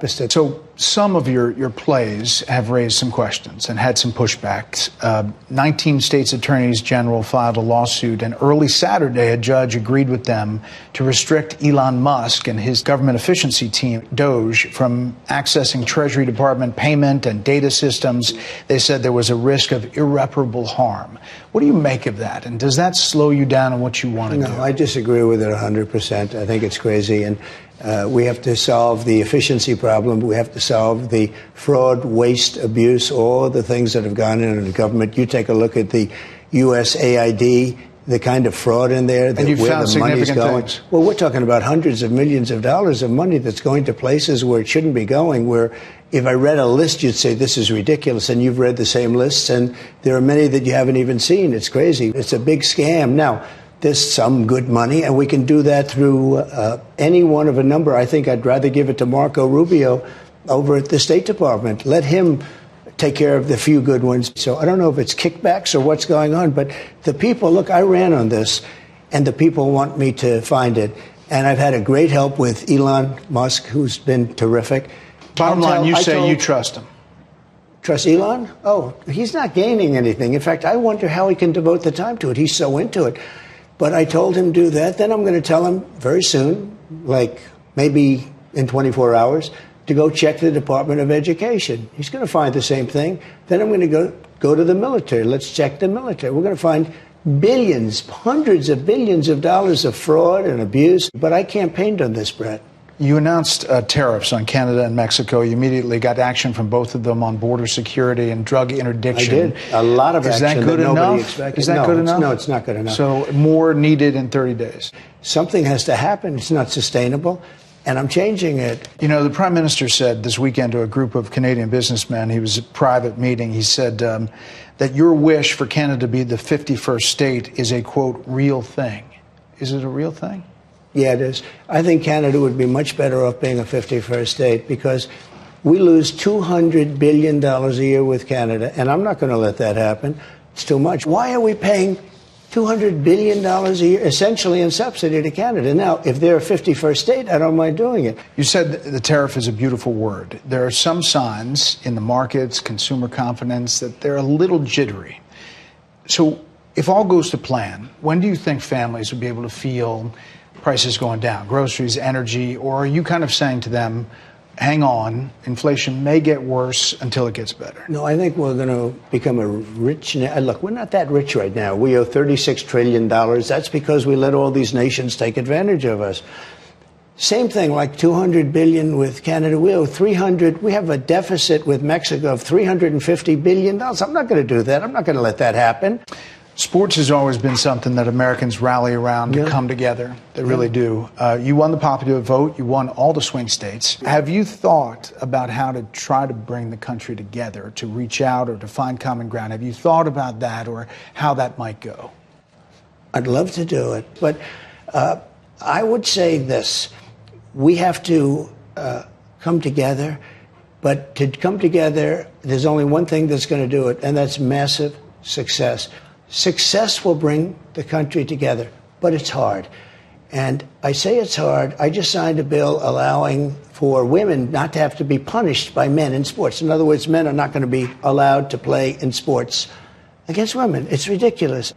opposite. So some of your plays have raised some questions and had some pushbacks. 19 states' attorneys general filed a lawsuit, and early Saturday, a judge agreed with them to restrict Elon Musk and his government efficiency team, DOGE, from accessing Treasury Department payment and data systems. They said there was a risk of irreparable harm. What do you make of that? And does that slow you down on what you want to do? No, I disagree with it 100%. I think it's crazy. And we have to solve the efficiency problem. We have to solve the fraud, waste, abuse, all the things that have gone in the government. You take a look at the USAID, the kind of fraud in there, and you found significant things. Well, we're talking about hundreds of millions of dollars of money that's going to places where it shouldn't be going, where if I read a list, you'd say this is ridiculous, and you've read the same lists, and there are many that you haven't even seen. It's crazy. It's a big scam. Now, there's some good money, and we can do that through any one of a number. I think I'd rather give it to Marco Rubio over at the State Department. Let him take care of the few good ones. So I don't know if it's kickbacks or what's going on, but the people, look, I ran on this, and the people want me to find it. And I've had a great help with Elon Musk, who's been terrific. Bottom line, you say you trust him. Trust Elon? Oh, he's not gaining anything. In fact, I wonder how he can devote the time to it. He's so into it. But I told him do that. Then I'm going to tell him very soon, like maybe in 24 hours, to go check the Department of Education. He's going to find the same thing. Then I'm going to go to the military. Let's check the military. We're going to find billions, hundreds of billions of dollars of fraud and abuse. But I campaigned on this, Brett. You announced tariffs on Canada and Mexico. You immediately got action from both of them on border security and drug interdiction. I did. A lot of action. Is that good enough? Expected. Is that good enough? No, it's not good enough. So more needed in 30 days. Something has to happen. It's not sustainable. And I'm changing it. You know, the Prime Minister said this weekend to a group of Canadian businessmen, he was at a private meeting, he said that your wish for Canada to be the 51st state is a, quote, real thing. Is it a real thing? Yeah, it is. I think Canada would be much better off being a 51st state because we lose $200 billion a year with Canada, and I'm not going to let that happen. It's too much. Why are we paying $200 billion a year, essentially in subsidy to Canada? Now, if they're a 51st state, I don't mind doing it. You said the tariff is a beautiful word. There are some signs in the markets, consumer confidence, that they're a little jittery. So if all goes to plan, when do you think families will be able to feel prices going down, groceries, energy, or are you kind of saying to them, hang on, inflation may get worse until it gets better? No, I think we're going to become a rich... Look, we're not that rich right now. We owe $36 trillion. That's because we let all these nations take advantage of us. Same thing, like $200 billion with Canada. We owe $300. We have a deficit with Mexico of $350 billion. I'm not going to do that. I'm not going to let that happen. Sports has always been something that Americans rally around to come together. They really do. You won the popular vote. You won all the swing states. Have you thought about how to try to bring the country together, to reach out or to find common ground? Have you thought about that or how that might go? I'd love to do it. But I would say this. We have to come together. But to come together, there's only one thing that's going to do it, and that's massive success. Success will bring the country together, but it's hard. And I say it's hard. I just signed a bill allowing for women not to have to be punished by men in sports. In other words, men are not going to be allowed to play in sports against women. It's ridiculous.